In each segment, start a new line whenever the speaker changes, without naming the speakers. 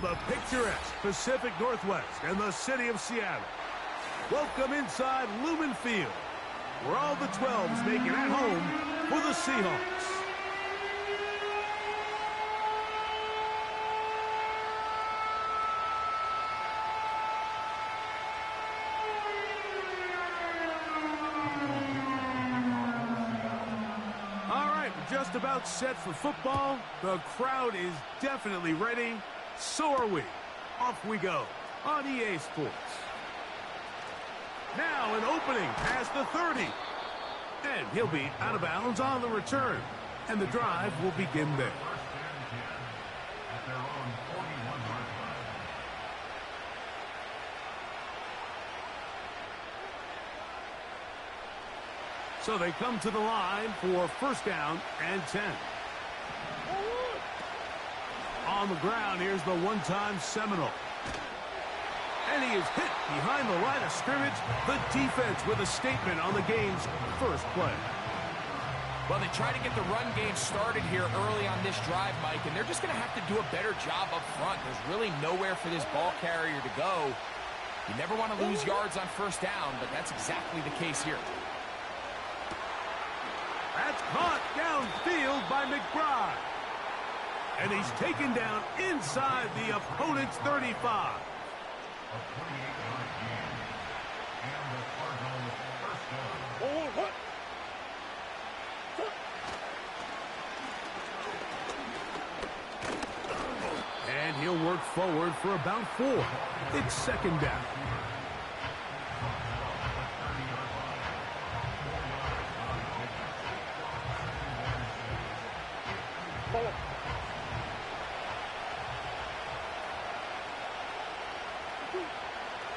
the picturesque Pacific Northwest and the city of Seattle. Welcome inside Lumen Field, where all the 12s make it at home for the Seahawks. All right, we're just about set for football. The crowd is definitely ready. So are we. Off we go on EA Sports. Now an opening past the 30. And he'll be out of bounds on the return. And the drive will begin there. So they come to the line for first down and 10. On the ground, here's the one-time Seminole. And he is hit behind the line of scrimmage. The defense with a statement on the game's first play.
Well, they try to get the run game started here early on this drive, Mike, and they're just going to have to do a better job up front. There's really nowhere for this ball carrier to go. You never want to lose yards on first down, but that's exactly the case here.
That's caught downfield by McBride. And he's taken down inside the opponent's 35. And he'll work forward for about 4. It's second down.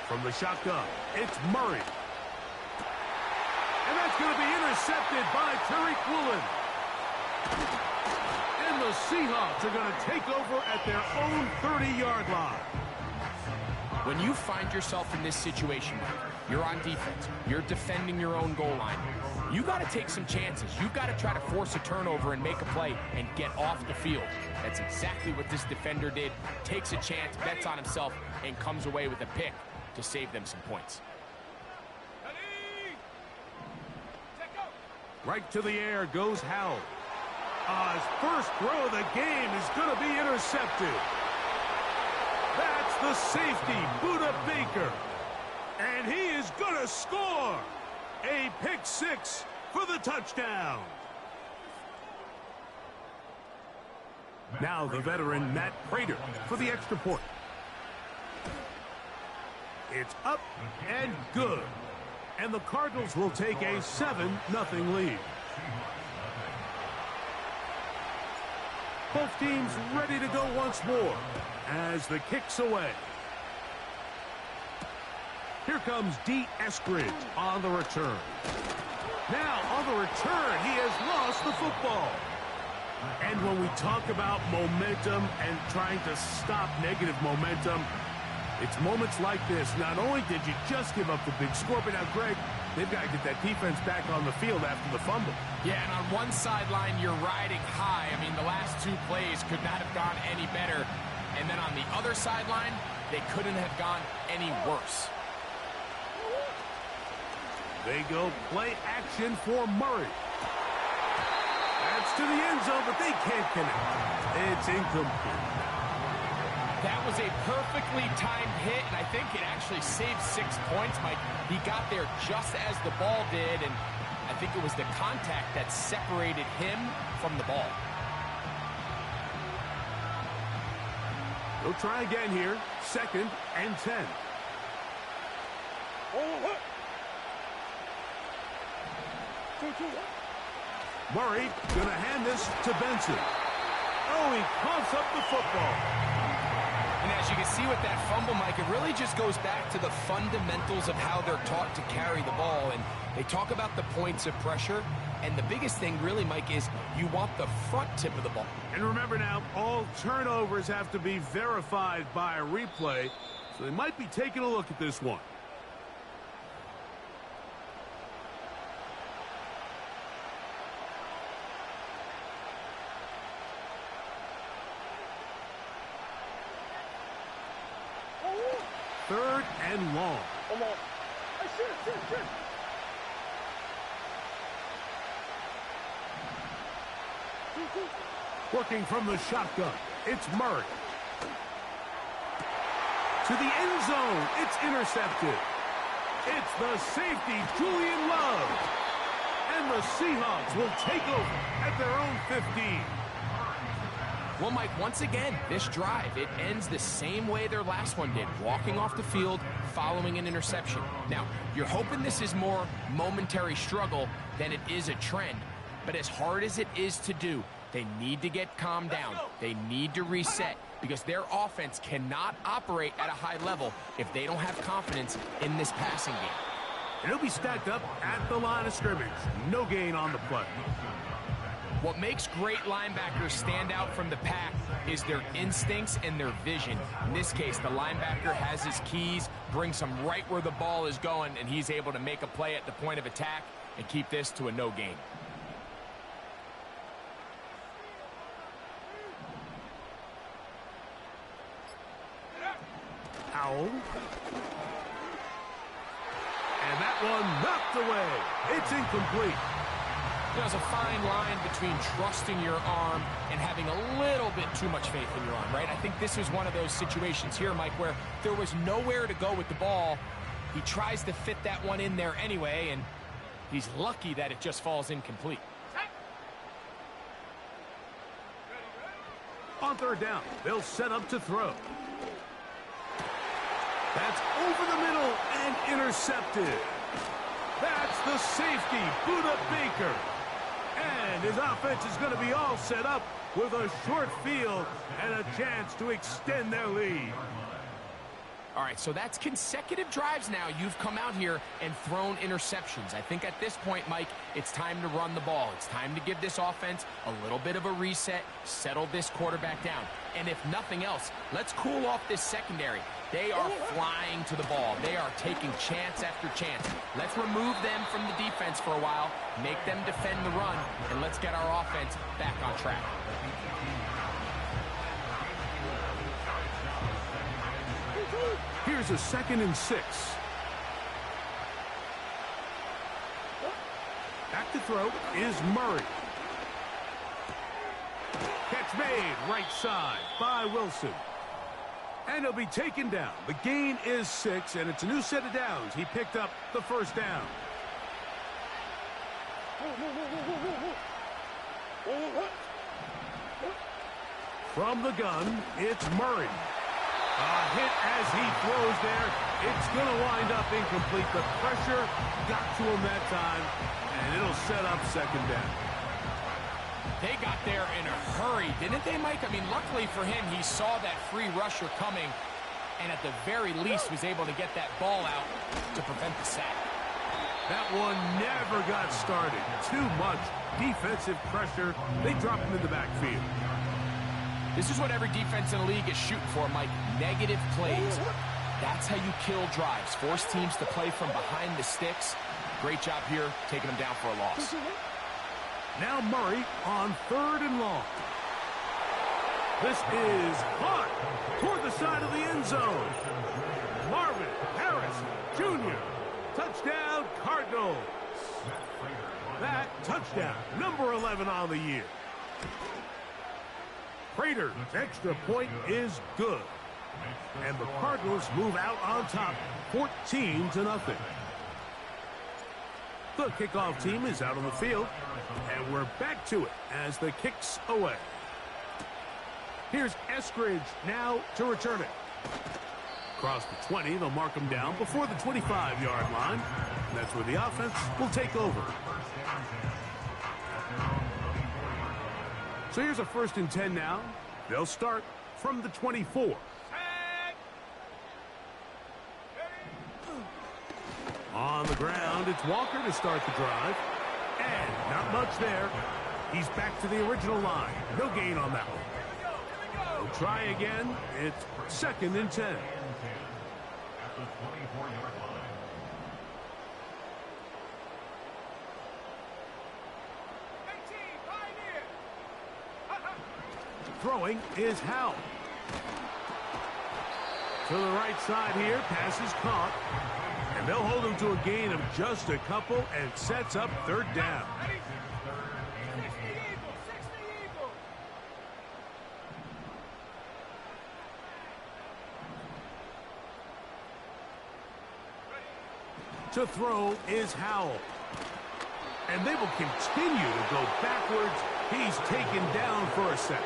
From the shotgun, it's Murray. And that's going to be intercepted by Tariq Woolen. And the Seahawks are going to take over at their own 30-yard line.
When you find yourself in this situation, you're on defense, you're defending your own goal line, you got to take some chances. You've got to try to force a turnover and make a play and get off the field. That's exactly what this defender did. Takes a chance, bets on himself, and comes away with a pick to save them some points.
Right to the air goes Howell. His first throw of the game is going to be intercepted. That's the safety, Budda Baker. And he is going to score. A pick 6 for the touchdown. Now the veteran Matt Prater for the extra point. It's up and good. And the Cardinals will take a 7-0 lead. Both teams ready to go once more as the kick's away. Here comes D. Eskridge on the return. Now on the return, he has lost the football. And when we talk about momentum and trying to stop negative momentum, it's moments like this. Not only did you just give up the big score, but now, Greg, they've got to get that defense back on the field after the fumble. Yeah, and on one sideline, you're riding high. I mean, the last 2 plays could not have gone any better. And then on the other sideline, they couldn't have gone any worse. They go play action for Murray. That's to the end zone, but they can't connect. It's incomplete.
That was a perfectly timed hit, and I think it actually saved 6 points, Mike. He got there just as the ball did, and I think it was the contact that separated him from the ball.
They'll try again here. Second and 10. Murray going to hand this to Benson. Oh, he coughs up the football.
And as you can see with that fumble, Mike, it really just goes back to the fundamentals of how they're taught to carry the ball. And they talk about the points of pressure. And the biggest thing really, Mike, is you want the front tip of the ball.
And remember now, all turnovers have to be verified by a replay. So they might be taking a look at this one. and long.
Come on. Hey, shoot.
Working from the shotgun, it's Murray. To the end zone, it's intercepted. It's the safety, Julian Love. And the Seahawks will take over at their own 15.
Well, Mike, once again, this drive, it ends the same way their last one did, walking off the field, following an interception. Now, you're hoping this is more momentary struggle than it is a trend, but as hard as it is to do, they need to get calmed down. They need to reset because their offense cannot operate at a high level if they don't have confidence in this passing game.
And he'll be stacked up at the line of scrimmage. No gain on the play.
What makes great linebackers stand out from the pack is their instincts and their vision. In this case, the linebacker has his keys, brings him right where the ball is going, and he's able to make a play at the point of attack and keep this to a no gain.
Howell. And that one knocked away. It's incomplete.
There's a fine line between trusting your arm and having a little bit too much faith in your arm, right? I think this was one of those situations here, Mike, where there was nowhere to go with the ball. He tries to fit that one in there anyway, and he's lucky that it just falls incomplete.
On third down, they'll set up to throw. That's over the middle and intercepted. That's the safety, Buda Baker. And his offense is going to be all set up with a short field and a chance to extend their lead.
All right, so that's consecutive drives now. You've come out here and thrown interceptions. I think at this point, Mike, it's time to run the ball. It's time to give this offense a little bit of a reset, settle this quarterback down. And if nothing else, let's cool off this secondary. They are flying to the ball. They are taking chance after chance. Let's remove them from the defense for a while, make them defend the run, and let's get our offense back on track.
Here's a 2nd and 6. Back to throw is Murray. Catch made right side by Wilson. And he'll be taken down. The gain is 6, and it's a new set of downs. He picked up the first down. From the gun, it's Murray. A hit as he throws there. It's going to wind up incomplete. The pressure got to him that time, and it'll set up 2nd down.
They got there in a hurry, didn't they, Mike? I mean, luckily for him, he saw that free rusher coming, and at the very least was able to get that ball out to prevent the sack.
That one never got started. Too much defensive pressure. They dropped him in the backfield.
This is what every defense in the league is shooting for, Mike. Negative plays. That's how you kill drives. Force teams to play from behind the sticks. Great job here, taking them down for a loss.
Now Murray on 3rd and long. This is caught toward the side of the end zone. Marvin Harris Jr. Touchdown, Cardinals. That touchdown, number 11 on the year. Prater's extra point is good. And the Cardinals move out on top, 14-0. The kickoff team is out on the field, and we're back to it as the kick's away. Here's Eskridge now to return it. Across the 20, they'll mark him down before the 25-yard line. And that's where the offense will take over. So here's a 1st and 10 now. They'll start from the 24. On the ground, it's Walker to start the drive. And not much there. He's back to the original line. No gain on that one. They'll try again. It's 2nd and 10. Throwing is Howell. To To the right side here, pass is caught. And they'll hold him to a gain of just a couple and sets up third down. To throw is Howell. And they will continue to go backwards. He's taken down for a sack.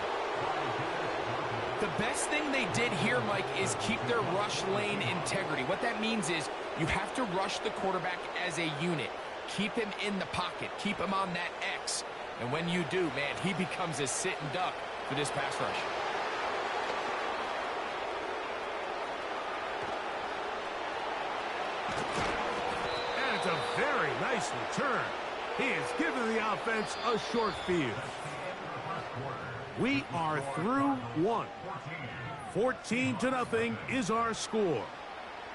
The best thing they did here, Mike, is keep their rush lane integrity. What that means is you have to rush the quarterback as a unit. Keep him in the pocket. Keep him on that X. And when you do, man, he becomes a sitting duck for this pass rush.
And it's a very nice return. He has given the offense a short field. We are through one. 14-0 is our score.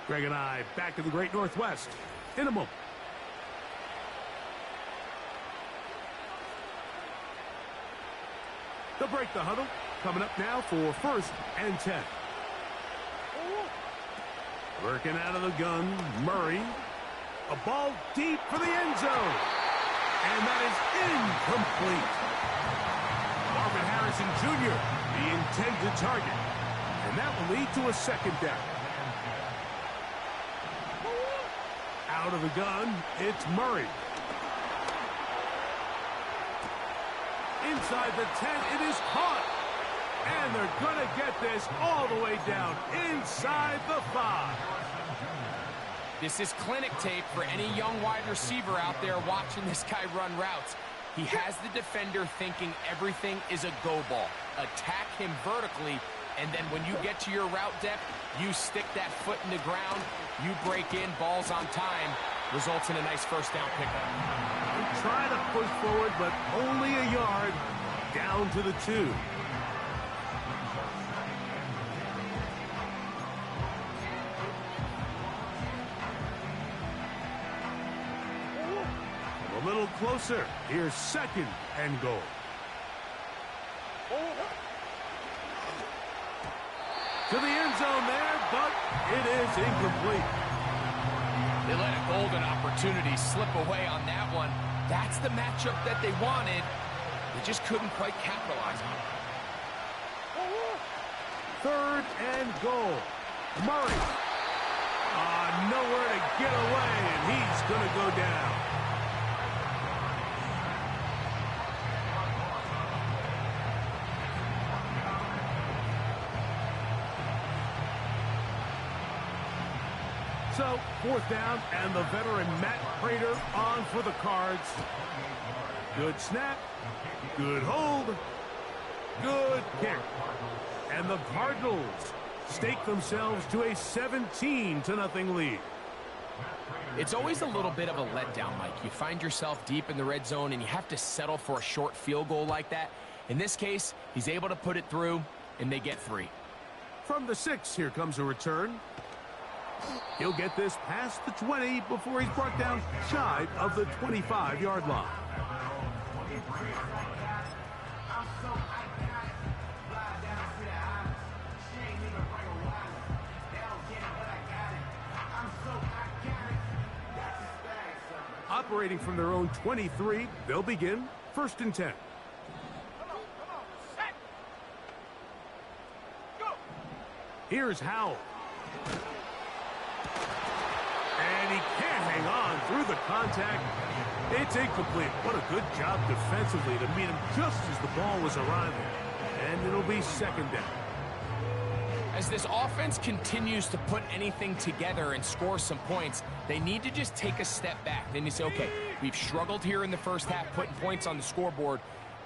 Greg and I back in the Great Northwest in a moment. They'll break the huddle. Coming up now for 1st and 10. Working out of the gun, Murray. A ball deep for the end zone. And that is incomplete. Marvin Harrison Jr., the intended target. And that will lead to a second down. Out of the gun, it's Murray. Inside the 10, it is caught. And they're going to get this all the way down inside the 5.
This is clinic tape for any young wide receiver out there watching this guy run routes. He has the defender thinking everything is a go ball. Attack him vertically, and then when you get to your route depth, you stick that foot in the ground, you break in, balls on time, results in a nice first down pickup.
Try to push forward, but only a yard down to the 2. A little closer. Here's 2nd and goal. To the end zone there, but it is incomplete.
They let a golden opportunity slip away on that one. That's the matchup that they wanted. They just couldn't quite capitalize on it.
3rd and goal. Murray. Nowhere to get away, and he's going to go down. So, 4th down, and the veteran Matt Prater on for the Cards. Good snap, good hold, good kick. And the Cardinals stake themselves to a 17-0 lead.
It's always a little bit of a letdown, Mike. You find yourself deep in the red zone, and you have to settle for a short field goal like that. In this case, he's able to put it through, and they get 3.
From the 6, here comes a return. He'll get this past the 20 before he's brought down shy of the 25-yard line. Operating from their own 23, they'll begin 1st and 10. Here's Howell. And he can't hang on through the contact. It's incomplete. What a good job defensively to meet him just as the ball was arriving. And it'll be 2nd down.
As this offense continues to put anything together and score some points, they need to just take a step back. Then you say, okay, we've struggled here in the first half putting points on the scoreboard.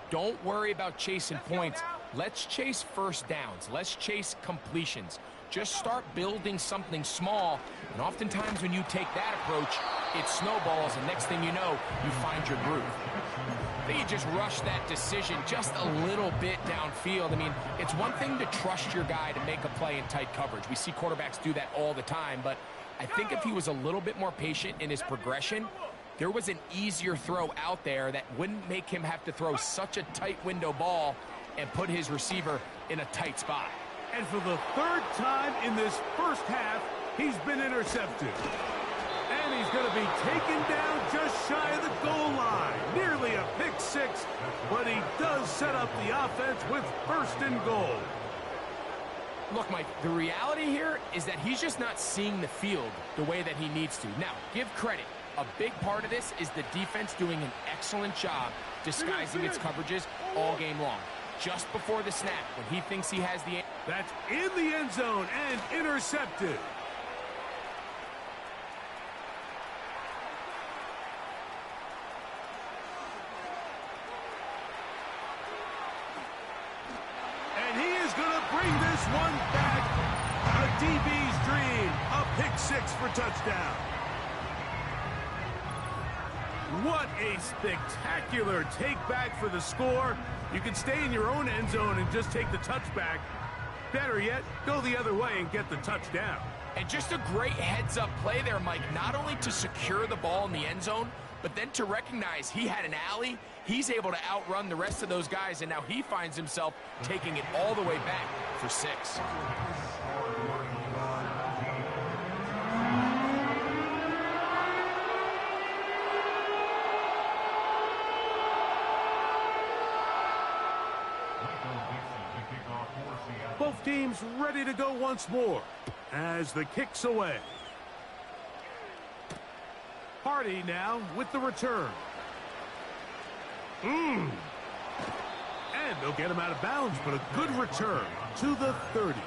Don't worry about chasing points. Let's chase first downs. Let's chase completions. Just start building something small, and oftentimes when you take that approach, it snowballs, and next thing you know, you find your groove. I think you just rush that decision just a little bit downfield. I mean, it's one thing to trust your guy to make a play in tight coverage. We see quarterbacks do that all the time, but I think if he was a little bit more patient in his progression, there was an easier throw out there that wouldn't make him have to throw such a tight window ball and put his receiver in a tight spot.
And for the third time in this first half, he's been intercepted. And he's going to be taken down just shy of the goal line. Nearly a pick six, but he does set up the offense with first and goal.
Look, Mike, the reality here is that he's just not seeing the field the way that he needs to. Now, give credit. A big part of this is the defense doing an excellent job disguising its coverages all game long. Just before the snap, when he thinks he has the...
That's in the end zone and intercepted. And he is going to bring this one back. A DB's dream. A pick six for touchdown. What a spectacular take back for the score. You can stay in your own end zone and just take the touchback. Better yet, go the other way and get the touchdown.
And just a great heads-up play there, Mike, not only to secure the ball in the end zone, but then to recognize he had an alley. He's able to outrun the rest of those guys, and now he finds himself taking it all the way back for 6.
Both teams ready to go once more as the kick's away. Hardy now with the return. And they'll get him out of bounds, but a good return to the 30.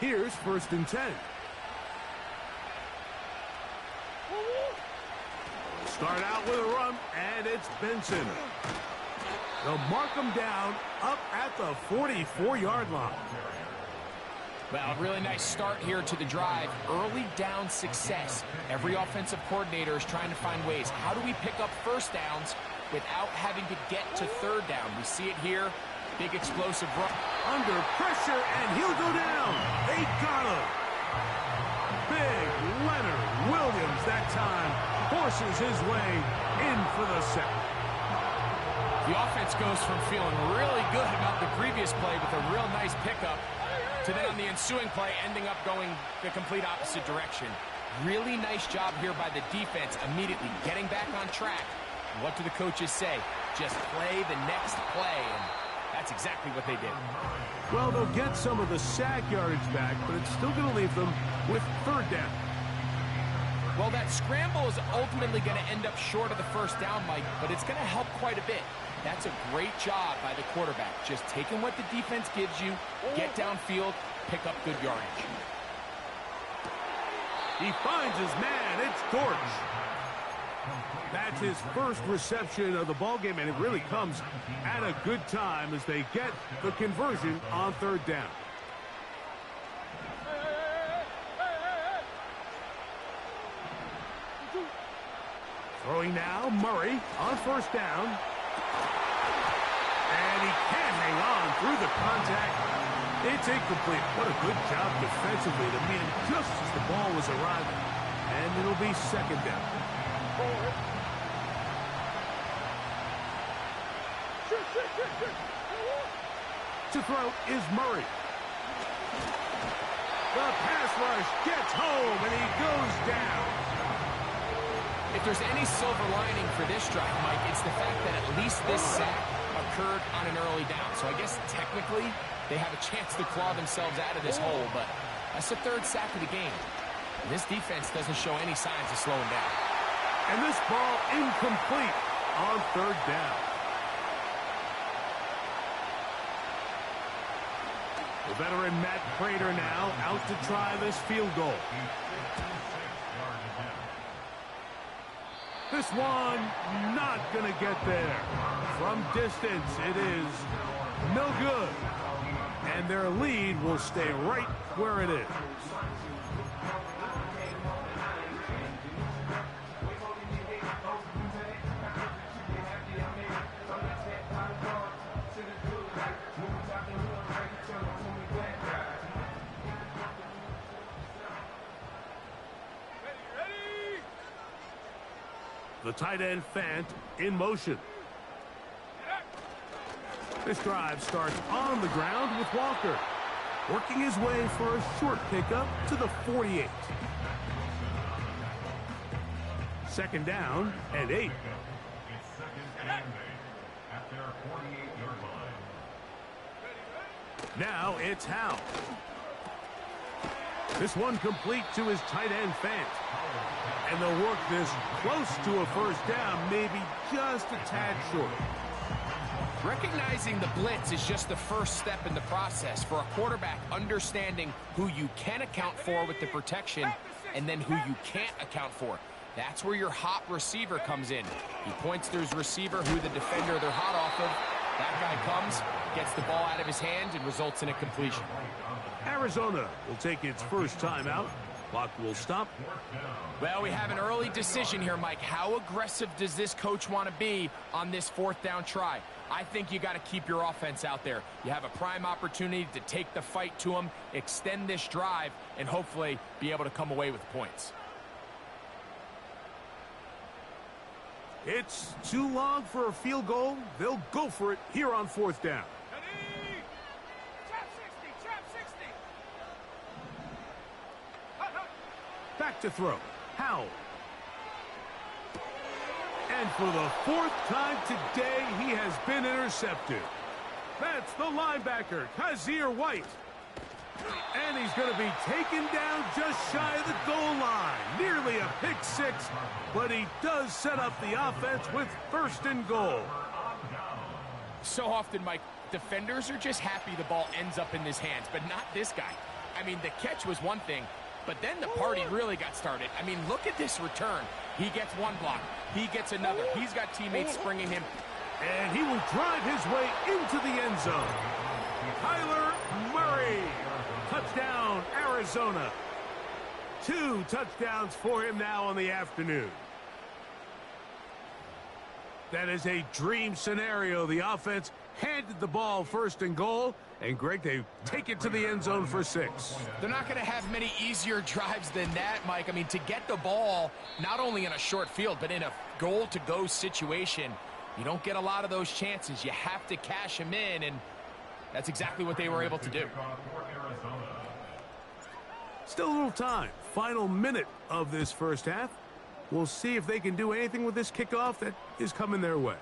Here's 1st and 10. Start out with a run, and it's Benson. They'll mark him down up at the 44-yard line.
Well, really nice start here to the drive. Early down success. Every offensive coordinator is trying to find ways. How do we pick up first downs without having to get to 3rd down? We see it here. Big explosive run.
Under pressure, and he'll go down. They got him. Big Leonard Williams that time forces his way in for the sack.
The offense goes from feeling really good about the previous play with a real nice pickup to then on the ensuing play ending up going the complete opposite direction. Really nice job here by the defense immediately getting back on track. And what do the coaches say? Just play the next play, and that's exactly what they did.
Well, they'll get some of the sack yardage back, but it's still going to leave them with 3rd down.
Well, that scramble is ultimately going to end up short of the 1st down, Mike, but it's going to help quite a bit. That's a great job by the quarterback. Just taking what the defense gives you, get downfield, pick up good yardage.
He finds his man. It's Dortch. That's his first reception of the ballgame, and it really comes at a good time as they get the conversion on 3rd down. Throwing now, Murray on 1st down. And he can't hang on through the contact. It's incomplete. What a good job defensively to meet him just as the ball was arriving. And it'll be 2nd down. To throw is Murray. The pass rush gets home, and he goes down.
If there's any silver lining for this drive, Mike, it's the fact that at least this sack occurred on an early down. So I guess technically they have a chance to claw themselves out of this hole, but that's the 3rd sack of the game. And this defense doesn't show any signs of slowing down.
And this ball incomplete on 3rd down. The veteran Matt Prater now out to try this field goal. This one not going to get there. From distance, it is no good. And their lead will stay right where it is. The tight end Fant in motion. This drive starts on the ground with Walker, working his way for a short pickup to the 48. Second down and 8.
It's second and 8 at their 48-yard line.
Now it's Howe. This one complete to his tight end Fant. And they'll work this close to a first down, maybe just a tad short.
Recognizing the blitz is just the first step in the process for a quarterback, understanding who you can account for with the protection and then who you can't account for. That's where your hot receiver comes in. He points to his receiver, who the defender they're hot off of. That guy comes, gets the ball out of his hand, and results in a completion.
Arizona will take its first time out. Clock will stop.
Well, we have an early decision here, Mike. How aggressive does this coach want to be on this fourth down try? I think you got to keep your offense out there. You have a prime opportunity to take the fight to them, extend this drive, and hopefully be able to come away with points.
It's too long for a field goal. They'll go for it here on fourth down. Back to throw. Howell. And for the fourth time today, he has been intercepted. That's the linebacker, Kazir White. And he's going to be taken down just shy of the goal line. Nearly a pick six, but he does set up the offense with first and goal.
So often, Mike, defenders are just happy the ball ends up in his hands, but not this guy. I mean, the catch was one thing, but then the party really got started. I mean, look at this return. He gets one block. He gets another. He's got teammates springing him.
And he will drive his way into the end zone. Kyler Murray. Touchdown, Arizona. 2 touchdowns for him now on the afternoon. That is a dream scenario. The offense handed the ball first and goal. And, Greg, they take it to the end zone for 6.
They're not going to have many easier drives than that, Mike. I mean, to get the ball, not only in a short field, but in a goal-to-go situation, you don't get a lot of those chances. You have to cash them in, and that's exactly what they were able to do.
Still a little time. Final minute of this first half. We'll see if they can do anything with this kickoff that is coming their way.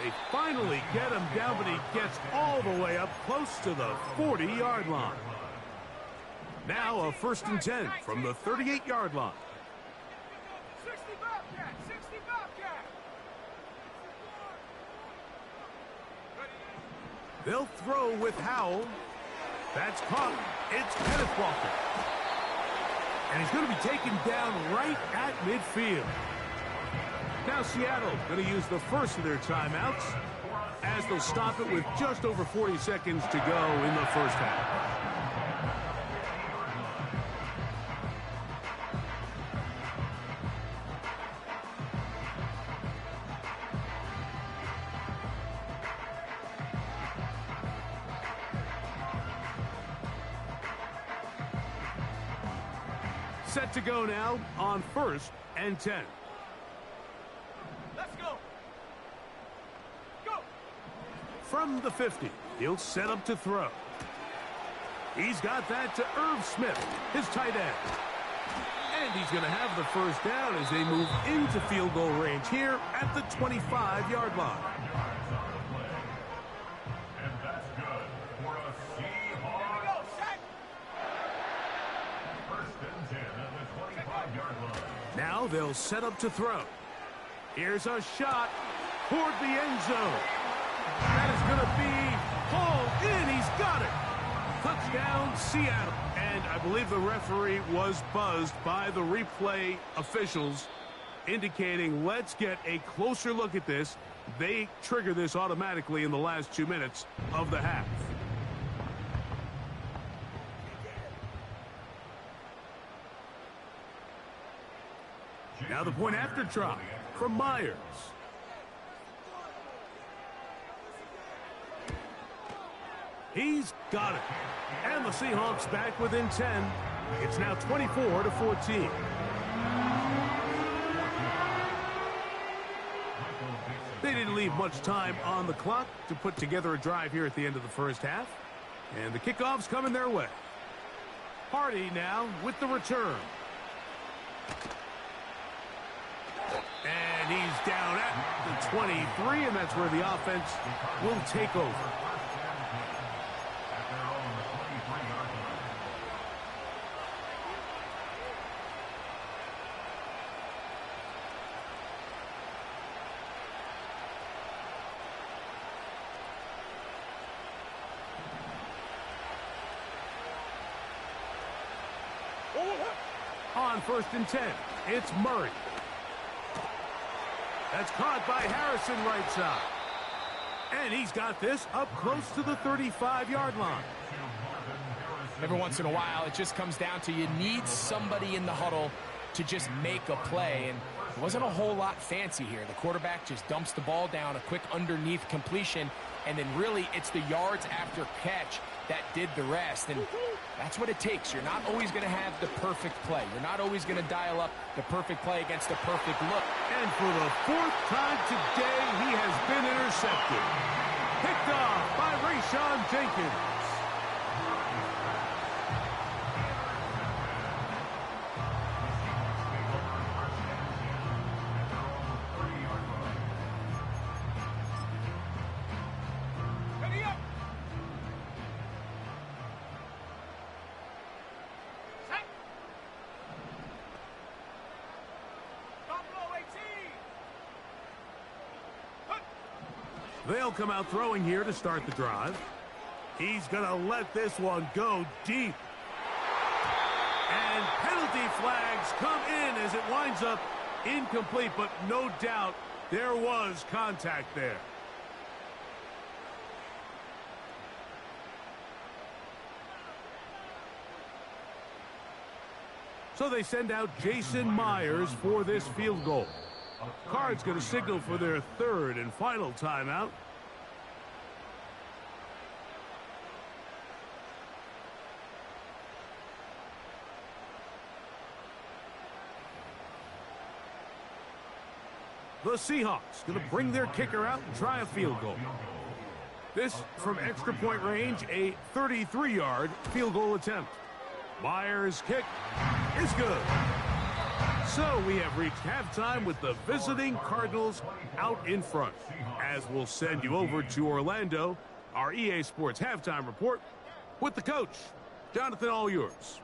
They finally get him down, but he gets all the way up close to the 40-yard line. Now a first and 10 from the 38-yard line.
60 Bobcat, 60 Bobcat.
They'll throw with Howell. That's caught. It's Kenneth Walker. And he's going to be taken down right at midfield. Now Seattle going to use the first of their timeouts as they'll stop it with just over 40 seconds to go in the first half. Set to go now on first and 10.
Let's go. Go.
From the 50, he'll set up to throw. He's got that to Irv Smith, his tight end. And he's going to have the first down as they move into field goal range here at the 25-yard line.
And that's good for a Seahawks.
Go, set.
First and 10 at the 25-yard line.
Now they'll set up to throw. Here's a shot toward the end zone. That is going to be hauled in. He's got it. Touchdown, Seattle. And I believe the referee was buzzed by the replay officials, indicating let's get a closer look at this. They trigger this automatically in the last 2 minutes of the half. Now the point after try from Myers. He's got it. And the Seahawks back within 10 It's now 24-14. They didn't leave much time on the clock to put together a drive here at the end of the first half. And the kickoff's coming their way. Hardy now with the return. And he's down at the 23, and that's where the offense will take over. On 1st and 10, it's Murray. That's caught by Harrison right side. And he's got this up close to the 35-yard line.
Every once in a while, it just comes down to you need somebody in the huddle to just make a play. And it wasn't a whole lot fancy here. The quarterback just dumps the ball down, a quick underneath completion, and then really it's the yards after catch that did the rest. And that's what it takes. You're not always going to have the perfect play. You're not always going to dial up the perfect play against the perfect look.
And for the 4th time today, he has been intercepted. Picked off by Rayshawn Jenkins. They'll come out throwing here to start the drive. He's going to let this one go deep. And penalty flags come in as it winds up incomplete, but no doubt there was contact there. So they send out Jason Myers for this field goal. Card's going to signal for their 3rd and final timeout. The Seahawks going to bring their kicker out and try a field goal. This from extra point range, a 33-yard field goal attempt. Myers' kick is good. So we have reached halftime with the visiting Cardinals out in front. As we'll send you over to Orlando, our EA Sports halftime report with the coach. Jonathan, all yours.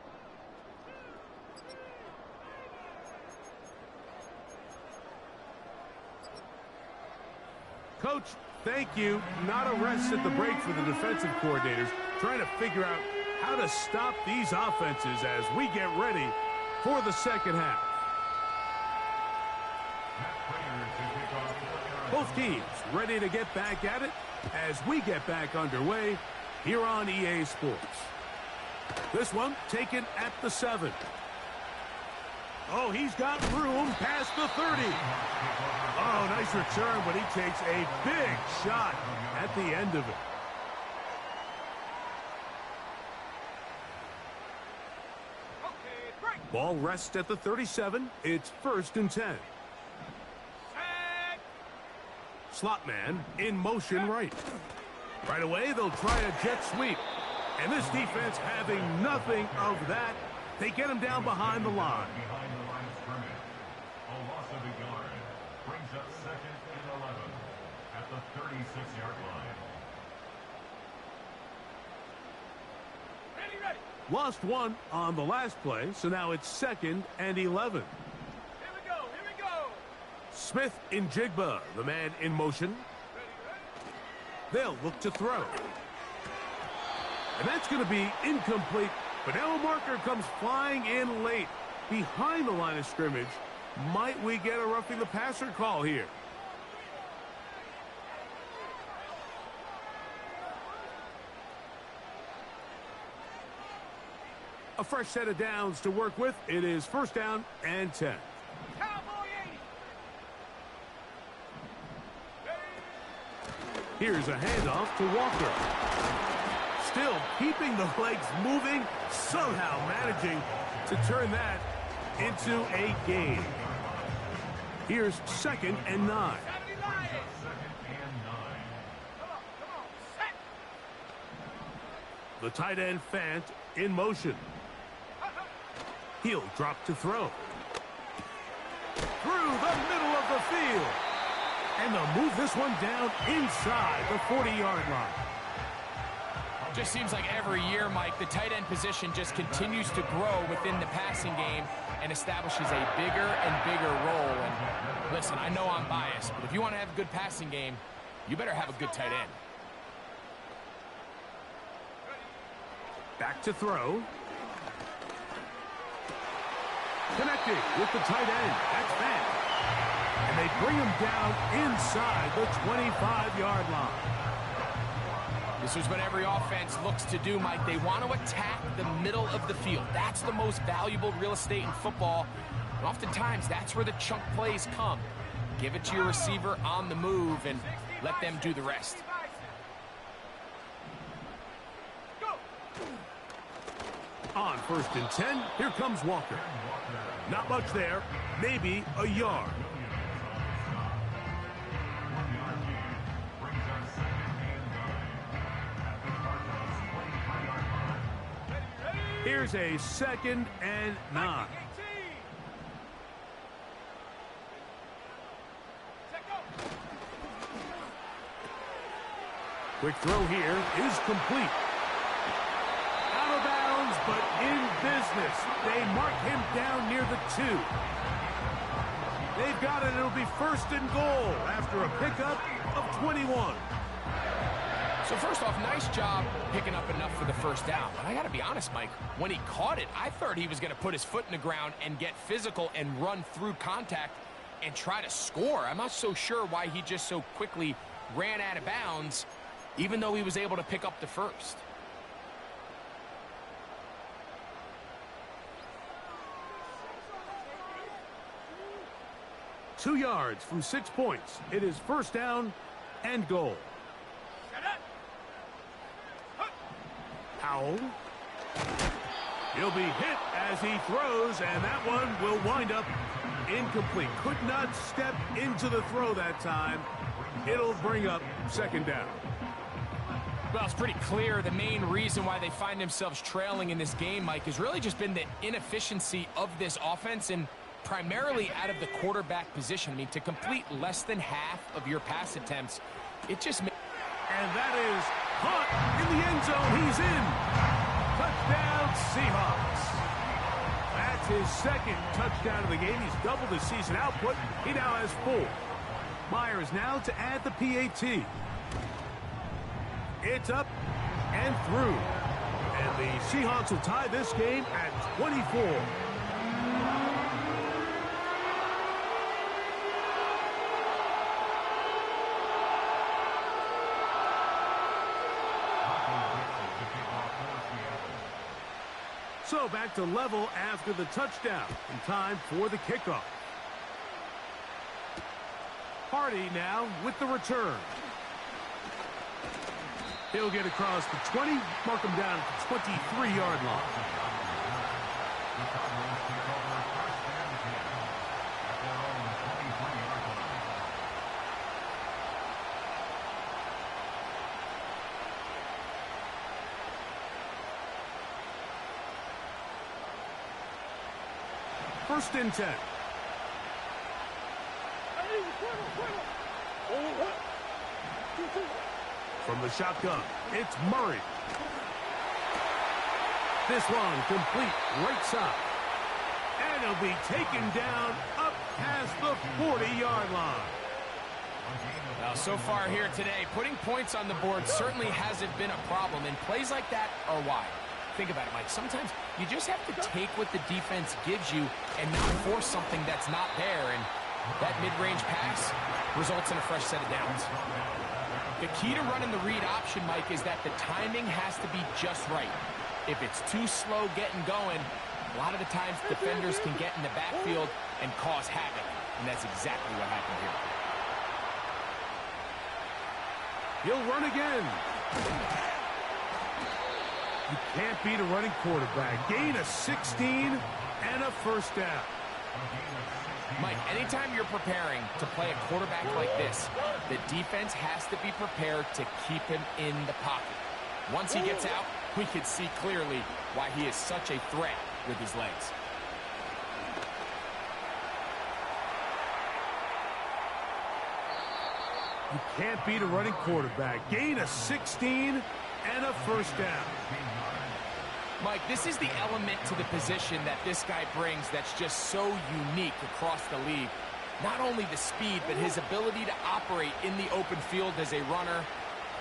Coach, thank you. Not a rest at the break for the defensive coordinators, trying to figure out how to stop these offenses as we get ready for the second half. Both teams ready to get back at it as we get back underway here on EA Sports. This one taken at the 7. Oh, he's got room past the 30. Oh, nice return, but he takes a big shot at the end of it. Ball rests at the 37. It's 1st and 10. Slot man in motion right. Right away, they'll try a jet sweep. And this defense having nothing of that. They get him down behind the line.
Behind the line of scrimmage. A loss of a yard. Brings up 2nd and 11 at the 36-yard line.
Ready.
Lost one on the last play, so now it's 2nd and 11.
Here we go.
Smith in Jigba, the man in motion. They'll look to throw. And that's going to be incomplete. But now a marker comes flying in late behind the line of scrimmage. Might we get a roughing the passer call here? A fresh set of downs to work with. It is 1st down and 10. Here's a handoff to Walker. still keeping the legs moving, somehow managing to turn that into a gain. Here's 2nd and 9. The tight end Fant in motion. He'll drop to throw. Through the middle of the field. And they'll move this one down inside the 40-yard line.
Just seems like every year, Mike, the tight end position just continues to grow within the passing game and establishes a bigger and bigger role. And listen, I know I'm biased, but if you want to have a good passing game, you better have a good tight end.
Back to throw. Connecting with the tight end. That's Fant. And they bring him down inside the 25-yard line.
This is what every offense looks to do, Mike. They want to attack the middle of the field. That's the most valuable real estate in football. And oftentimes, that's where the chunk plays come. Give it to your receiver on the move and let them do the rest.
On 1st and 10, here comes Walker. Not much there, maybe a yard. Here's a 2nd and 9. Quick throw here is complete. Out of bounds, but in business. They mark him down near the 2. They've got it. It'll be 1st and goal after a pickup of 21.
So first off, nice job picking up enough for the first down. But I got to be honest, Mike, when he caught it, I thought he was going to put his foot in the ground and get physical and run through contact and try to score. I'm not so sure why he just so quickly ran out of bounds, even though he was able to pick up the first.
Two yards from 6 points. It is 1st down and goal. Howell. He'll be hit as he throws, and that one will wind up incomplete. Could not step into the throw that time. It'll bring up 2nd down.
Well, it's pretty clear the main reason why they find themselves trailing in this game, Mike, has really just been the inefficiency of this offense and primarily out of the quarterback position. I mean, to complete less than half of your pass attempts, it just makes...
And that is caught in the end zone. He's in. Touchdown, Seahawks. That's his 2nd touchdown of the game. He's doubled his season output. He now has 4. Myers now to add the PAT. It's up and through. And the Seahawks will tie this game at 24. So back to level after the touchdown. And time for the kickoff. Hardy now with the return. He'll get across the 20, mark him down at the 23-yard line. First and 10. From the shotgun, it's Murray. This one complete right side. And he'll be taken down up past the 40-yard line.
Now, so far here today, putting points on the board certainly hasn't been a problem, and plays like that are why. Think about it, Mike. Sometimes you just have to take what the defense gives you and not force something that's not there, and that mid-range pass results in a fresh set of downs. The key to running the read option, Mike, is that the timing has to be just right. If it's too slow getting going, a lot of the times defenders can get in the backfield and cause havoc, and that's exactly what happened here.
He'll run again. You can't beat a running quarterback. Gain of 16 and a first down.
Mike, anytime you're preparing to play a quarterback like this, the defense has to be prepared to keep him in the pocket. Once he gets out, we can see clearly why he is such a threat with his legs.
You can't beat a running quarterback. Gain of 16 and a first down.
Mike, this is the element to the position that this guy brings that's just so unique across the league. Not only the speed, but his ability to operate in the open field as a runner.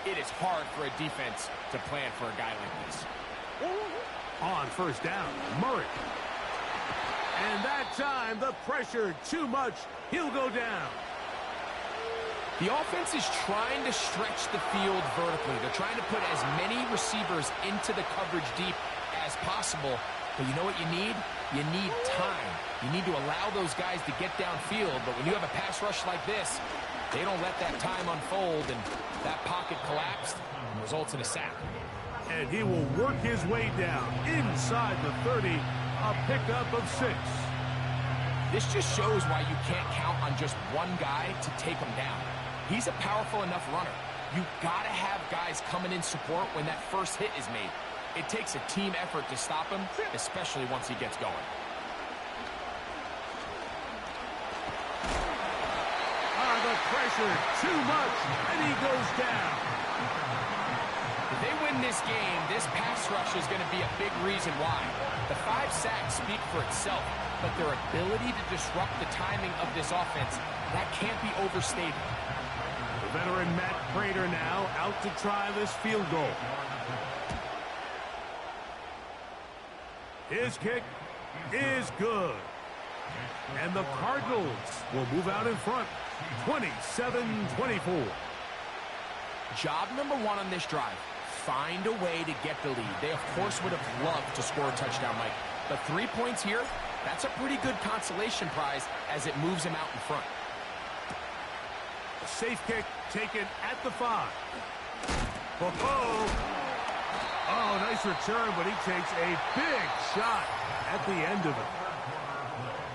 It is hard for a defense to plan for a guy like this.
On first down, Murray. And that time, the pressure too much. He'll go down.
The offense is trying to stretch the field vertically. They're trying to put as many receivers into the coverage deep as possible. But you know what you need? You need time. You need to allow those guys to get downfield. But when you have a pass rush like this, they don't let that time unfold, and that pocket collapsed and results in a sack.
And he will work his way down inside the 30, a pickup of 6.
This just shows why you can't count on just one guy to take him down. He's a powerful enough runner. You've got to have guys coming in support when that first hit is made. It takes a team effort to stop him, especially once he gets going.
The pressure too much, and he goes down.
If they win this game, this pass rush is going to be a big reason why. The 5 sacks speak for itself, but their ability to disrupt the timing of this offense, that can't be overstated.
The veteran Matt Prater now out to try this field goal. His kick is good. And the Cardinals will move out in front, 27-24.
Job number 1 on this drive, find a way to get the lead. They, of course, would have loved to score a touchdown, Mike. But 3 points here, that's a pretty good consolation prize as it moves him out in front.
A safe kick taken at the 5. Oh, nice return, but he takes a big shot at the end of it.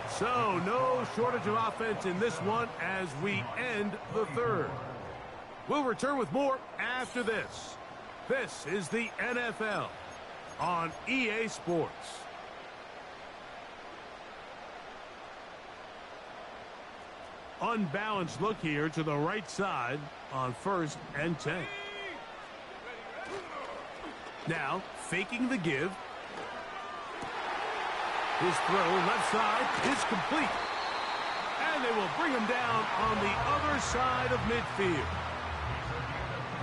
So, no shortage of offense in this one as we end the 3rd. We'll return with more after this. This is the NFL on EA Sports. Unbalanced look here to the right side on 1st and 10. Now, faking the give. His throw left side is complete. And they will bring him down on the other side of midfield.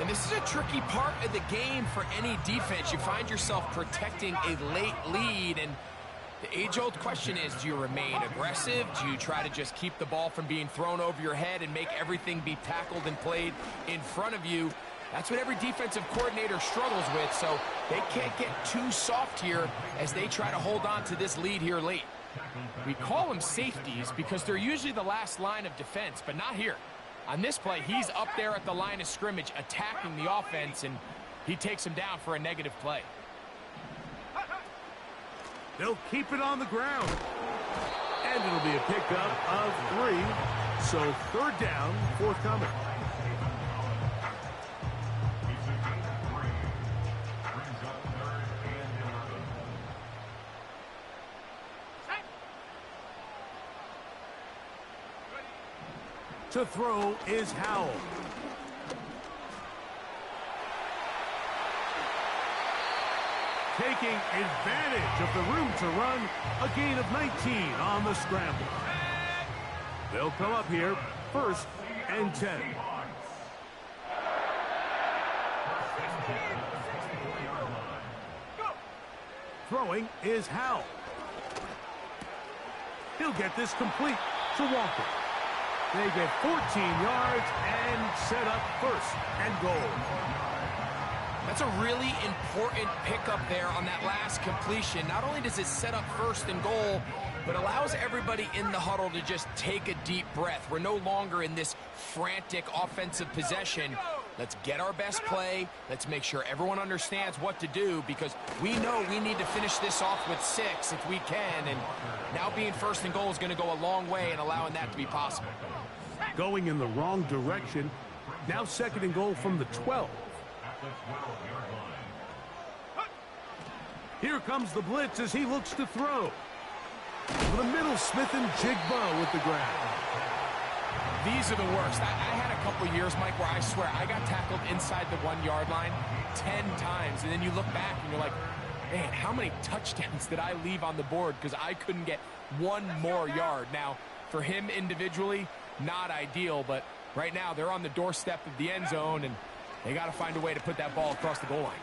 And this is a tricky part of the game for any defense. You find yourself protecting a late lead, and the age-old question is, do you remain aggressive? Do you try to just keep the ball from being thrown over your head and make everything be tackled and played in front of you? That's what every defensive coordinator struggles with, so they can't get too soft here as they try to hold on to this lead here late. We call them safeties because they're usually the last line of defense, but not here. On this play, he's up there at the line of scrimmage attacking the offense, and he takes him down for a negative play.
They'll keep it on the ground. And it'll be a pickup of 3. So 3rd down, forthcoming. To throw is Howell. Taking advantage of the room to run, a gain of 19 on the scramble. They'll come up here, 1st and 10. Throwing is Howell. He'll get this complete to Walker. They get 14 yards and set up 1st and goal.
That's a really important pickup there on that last completion. Not only does it set up 1st and goal, but allows everybody in the huddle to just take a deep breath. We're no longer in this frantic offensive possession. Let's get our best play. Let's make sure everyone understands what to do, because we know we need to finish this off with 6 if we can, and now being first and goal is going to go a long way in allowing that to be possible.
Going in the wrong direction. Now second and goal from the 12. Here comes the blitz as he looks to throw. For the middle, Smith and Jigba with the grab.
These are the worst. I had a couple years, Mike, where I swear I got tackled inside the 1-yard line 10 times, and then you look back and you're like, man, how many touchdowns did I leave on the board because I couldn't get one more yard? Now, for him individually, not ideal, but right now they're on the doorstep of the end zone, and they got to find a way to put that ball across the goal line.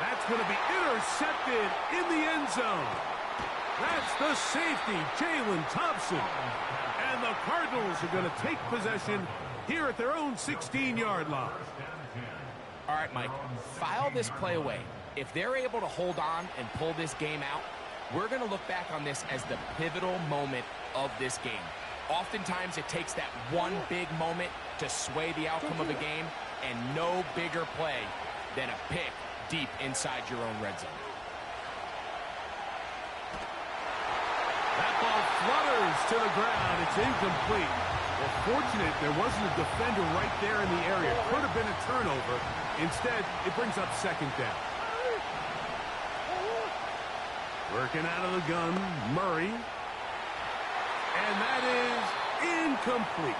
That's going to be intercepted in the end zone. That's the safety, Jalen Thompson. And the Cardinals are going to take possession here at their own 16-yard line.
All right, Mike, file this play away. If they're able to hold on and pull this game out, we're going to look back on this as the pivotal moment of this game. Oftentimes, it takes that one big moment to sway the outcome of a game, and no bigger play than a pick deep inside your own red zone.
That ball flutters to the ground. It's incomplete. Well, fortunate there wasn't a defender right there in the area. Could have been a turnover. Instead, it brings up second down. Working out of the gun, Murray. And that is incomplete.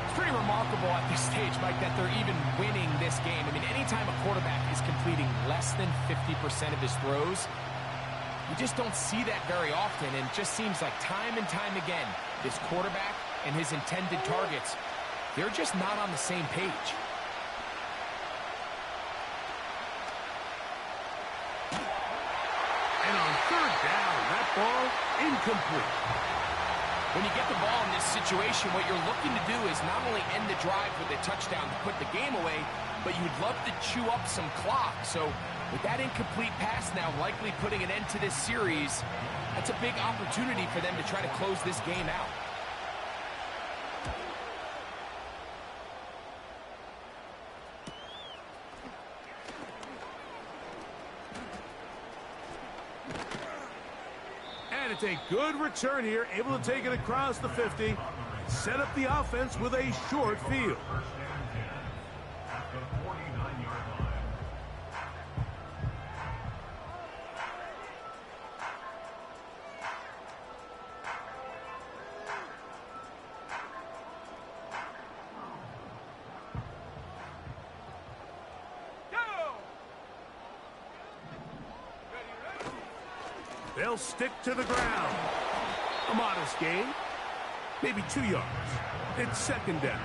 It's pretty remarkable at this stage, Mike, that they're even winning this game. I mean, anytime a quarterback is completing less than 50% of his throws, you just don't see that very often, and it just seems like time and time again, this quarterback and his intended targets, they're just not on the same page.
And on third down, that ball incomplete.
When you get the ball in this situation, what you're looking to do is not only end the drive with a touchdown to put the game away, but you'd love to chew up some clock. So with that incomplete pass now likely putting an end to this series, that's a big opportunity for them to try to close this game out.
And it's a good return here, able to take it across the 50, set up the offense with a short field. They'll stick to the ground. A modest gain. Maybe 2 yards. It's second down.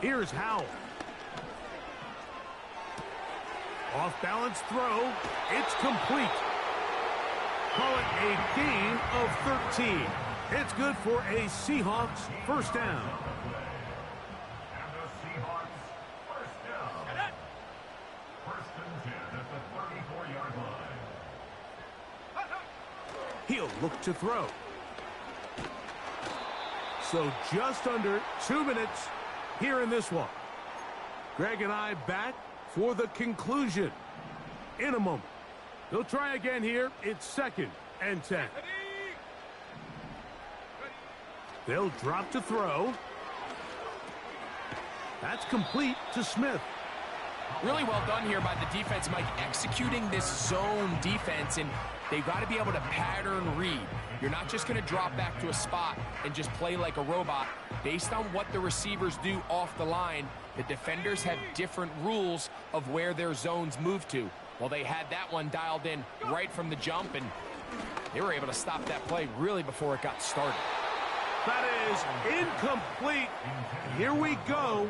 Here's Howell. Off-balance throw. It's complete. Call it a gain of 13. It's good for a Seahawks first down.
And the Seahawks first down. First and 10 at the 34-yard line.
He'll look to throw. So just under 2 minutes here in this one. Greg and I back for the conclusion in a moment. They'll try again here. It's second and 10. They'll drop to throw. That's complete to Smith.
Really well done here by the defense, Mike, executing this zone defense, and they've got to be able to pattern read. You're not just going to drop back to a spot and just play like a robot. Based on what the receivers do off the line, the defenders have different rules of where their zones move to. Well, they had that one dialed in right from the jump, and they were able to stop that play really before it got started.
That is incomplete. Here we go.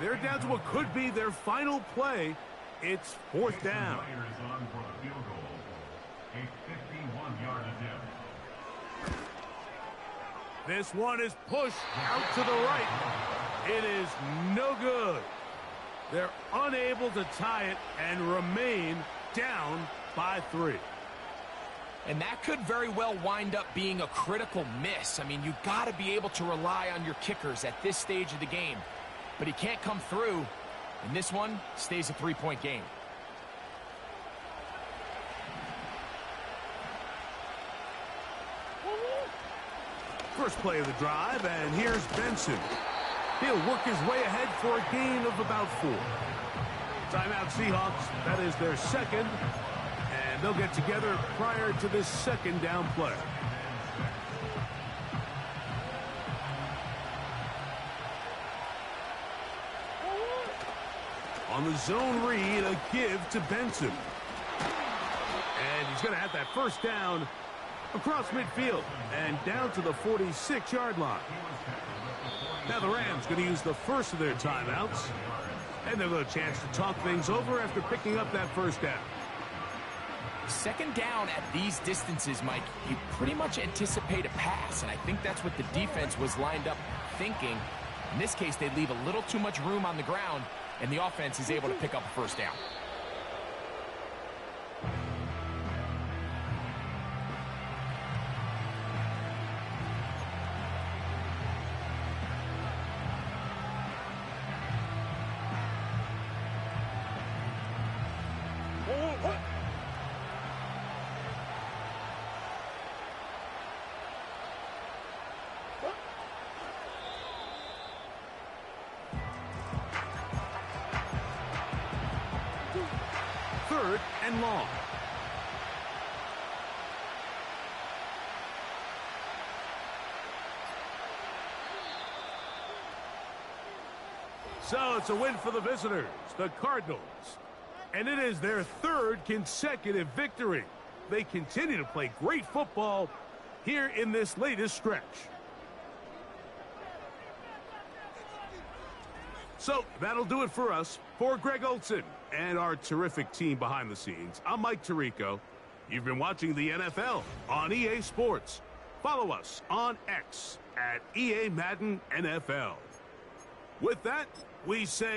They're down to what could be their final play. It's fourth down.
A 51-yard attempt.
This one is pushed out to the right. It is no good. They're unable to tie it and remain down by 3.
And that could very well wind up being a critical miss. I mean, you got to be able to rely on your kickers at this stage of the game. But he can't come through, and this one stays a 3-point game.
First play of the drive, and here's Benson. He'll work his way ahead for a gain of about 4. Timeout Seahawks. That is their second. And they'll get together prior to this second down play. On the zone read, a give to Benson. And he's going to have that first down across midfield and down to the 46-yard line. Now the Rams going to use the first of their timeouts. And they'll get a chance to talk things over after picking up that first down.
Second down at these distances, Mike, you pretty much anticipate a pass, and I think that's what the defense was lined up thinking. In this case, they leave a little too much room on the ground, and the offense is able to pick up a first down.
Third and long. So it's a win for the visitors, the Cardinals. And it is their third consecutive victory. They continue to play great football here in this latest stretch. So that'll do it for us. For Greg Olson and our terrific team behind the scenes, I'm Mike Tirico. You've been watching the NFL on EA Sports. Follow us on X at EA Madden NFL. With that, we say